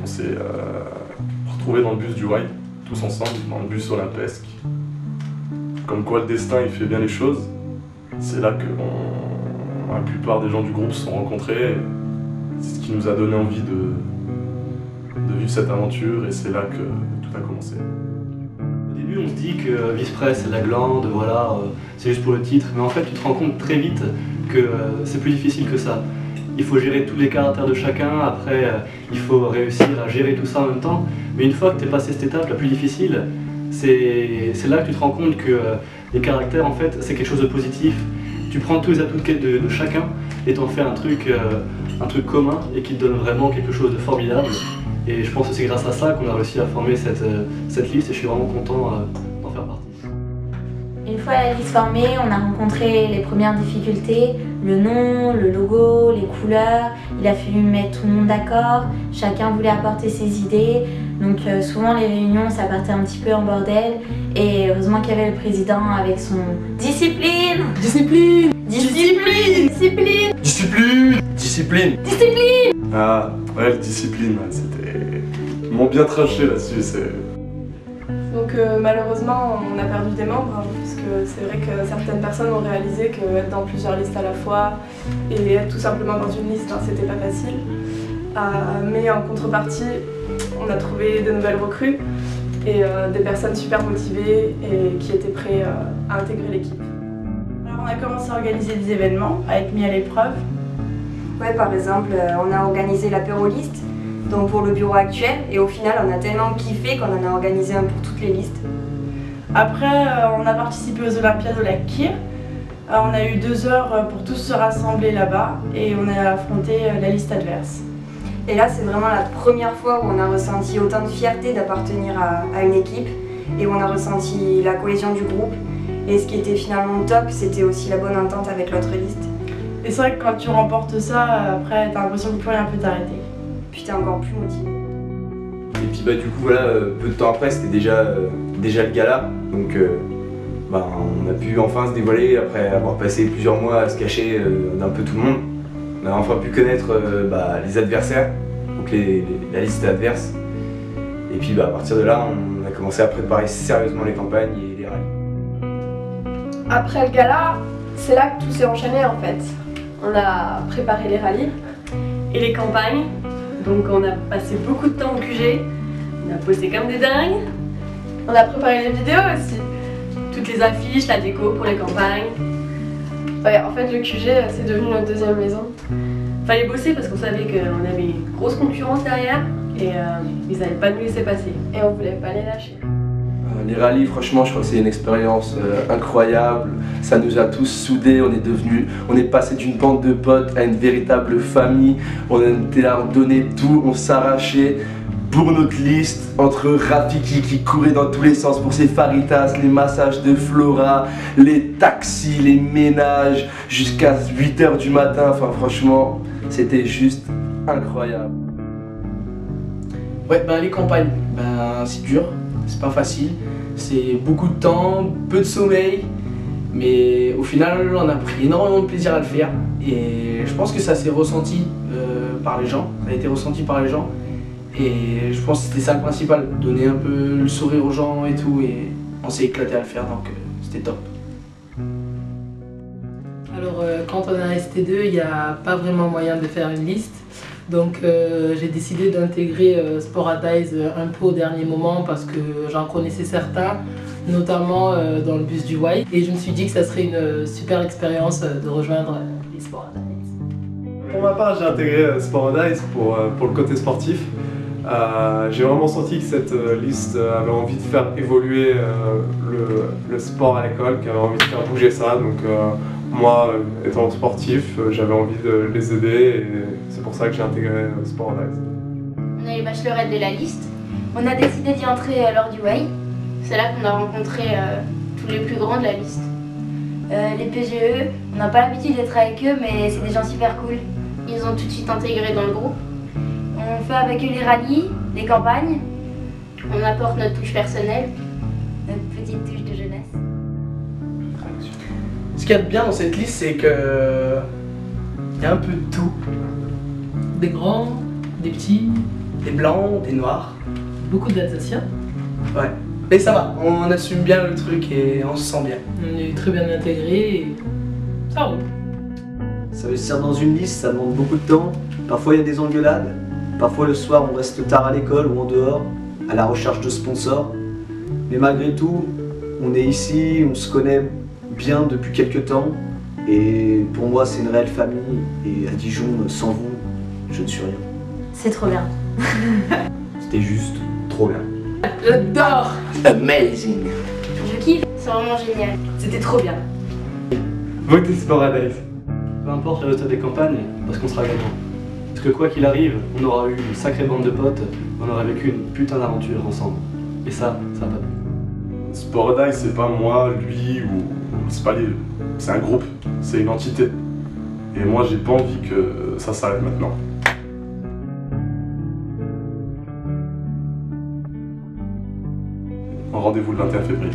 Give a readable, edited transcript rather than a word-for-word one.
on s'est retrouvés dans le bus du Y, tous ensemble, dans le bus olympesque. Comme quoi le destin il fait bien les choses. C'est là que la plupart des gens du groupe se sont rencontrés. C'est ce qui nous a donné envie de vivre cette aventure et c'est là que tout a commencé. Au début on se dit que Vice-Presse c'est la glande, voilà, c'est juste pour le titre, mais en fait tu te rends compte très vite que c'est plus difficile que ça. Il faut gérer tous les caractères de chacun, après il faut réussir à gérer tout ça en même temps, mais une fois que tu es passé cette étape la plus difficile, c'est là que tu te rends compte que les caractères en fait c'est quelque chose de positif. Tu prends tous les atouts de chacun et t'en fais un truc commun et qui te donne vraiment quelque chose de formidable. Et je pense que c'est grâce à ça qu'on a réussi à former cette liste et je suis vraiment content d'en faire partie. Une fois la liste formée, on a rencontré les premières difficultés, le nom, le logo, les couleurs. Il a fallu mettre tout le monde d'accord, chacun voulait apporter ses idées. Donc souvent les réunions ça partait un petit peu en bordel et heureusement qu'il y avait le président avec son discipline. Discipline. Discipline. Discipline. Discipline. Discipline. Discipline. Ah ouais, discipline, c'était... Ils m'ont bien tranché là-dessus, c'est... Donc malheureusement on a perdu des membres hein, parce que c'est vrai que certaines personnes ont réalisé qu'être dans plusieurs listes à la fois et être tout simplement dans une liste, hein, c'était pas facile. Mais en contrepartie, on a trouvé de nouvelles recrues et des personnes super motivées et qui étaient prêtes à intégrer l'équipe. Alors on a commencé à organiser des événements, à être mis à l'épreuve. Ouais, par exemple, on a organisé l'apéroliste, donc pour le bureau actuel, et au final on a tellement kiffé qu'on en a organisé un pour toutes les listes. Après on a participé aux Olympiades de la Kir. On a eu 2 heures pour tous se rassembler là-bas et on a affronté la liste adverse. Et là c'est vraiment la première fois où on a ressenti autant de fierté d'appartenir à une équipe et où on a ressenti la cohésion du groupe. Et ce qui était finalement top, c'était aussi la bonne entente avec l'autre liste. Et c'est vrai que quand tu remportes ça, après t'as l'impression que plus rien peut t'arrêter. Puis t'es encore plus motivé. Et puis bah du coup voilà, peu de temps après c'était déjà le gala, donc on a pu enfin se dévoiler après avoir passé plusieurs mois à se cacher d'un peu tout le monde. On a enfin pu connaître les adversaires, donc la liste adverse. Et puis à partir de là on a commencé à préparer sérieusement les campagnes et les rallyes. Après le gala, c'est là que tout s'est enchaîné en fait. On a préparé les rallyes et les campagnes. Donc on a passé beaucoup de temps au QG, on a posté comme des dingues. On a préparé les vidéos aussi. Toutes les affiches, la déco pour les campagnes. Ouais, en fait le QG c'est devenu notre deuxième maison. Fallait bosser parce qu'on savait qu'on avait une grosse concurrence derrière et ils n'allaient pas nous laisser passer. Et on voulait pas les lâcher. Les rallyes, franchement, je crois que c'est une expérience incroyable. Ça nous a tous soudés, on est passé d'une bande de potes à une véritable famille. On était là, on donnait tout, on s'arrachait pour notre liste. Entre Rafiki qui courait dans tous les sens pour ses faritas, les massages de Flora, les taxis, les ménages, jusqu'à 8 h du matin. Enfin, franchement, c'était juste incroyable. Ouais, les campagnes, c'est dur, c'est pas facile. C'est beaucoup de temps, peu de sommeil, mais au final on a pris énormément de plaisir à le faire et je pense que ça s'est ressenti par les gens, ça a été ressenti par les gens et je pense que c'était ça le principal, donner un peu le sourire aux gens et tout et on s'est éclaté à le faire donc c'était top. Alors quand on est resté 2, il n'y a pas vraiment moyen de faire une liste. Donc j'ai décidé d'intégrer Sporadize un peu au dernier moment parce que j'en connaissais certains, notamment dans le bus du Y. Et je me suis dit que ça serait une super expérience de rejoindre les Sporadize. Pour ma part, j'ai intégré Sporadize pour le côté sportif. J'ai vraiment senti que cette liste avait envie de faire évoluer le sport à l'école, qu'elle avait envie de faire bouger ça. Donc moi, étant sportif, j'avais envie de les aider et c'est pour ça que j'ai intégré Sporadize. On a les bachelorettes de la liste. On a décidé d'y entrer lors du Way. C'est là qu'on a rencontré tous les plus grands de la liste. Les PGE, on n'a pas l'habitude d'être avec eux, mais c'est des gens super cool. Ils ont tout de suite intégré dans le groupe. On fait avec eux les rallyes, les campagnes. On apporte notre touche personnelle, notre petite touche de jeunesse. Ce qu'il y a de bien dans cette liste, c'est que il y a un peu de tout. Des grands, des petits, des blancs, des noirs. Beaucoup d'Alsaciens. Ouais. Mais ça va, on assume bien le truc et on se sent bien. On est très bien intégrés et ça roule. S'investir dans une liste, ça demande beaucoup de temps. Parfois il y a des engueulades. Parfois le soir on reste tard à l'école ou en dehors, à la recherche de sponsors. Mais malgré tout, on est ici, on se connaît bien depuis quelques temps. Et pour moi c'est une réelle famille. Et à Dijon, sans vous, je ne suis rien. C'est trop bien. C'était juste trop bien. J'adore. Amazing. Je kiffe, c'est vraiment génial. C'était trop bien. Votez Sport à Dice. Peu importe le résultat des campagnes, parce qu'on sera gagnant. Parce que quoi qu'il arrive, on aura eu une sacrée bande de potes, on aura vécu une putain d'aventure ensemble. Et ça va pas plus. Sport à Dice, c'est pas moi, lui, ou c'est pas les... C'est un groupe, c'est une entité. Et moi, j'ai pas envie que ça s'arrête maintenant. Rendez-vous le 21 février.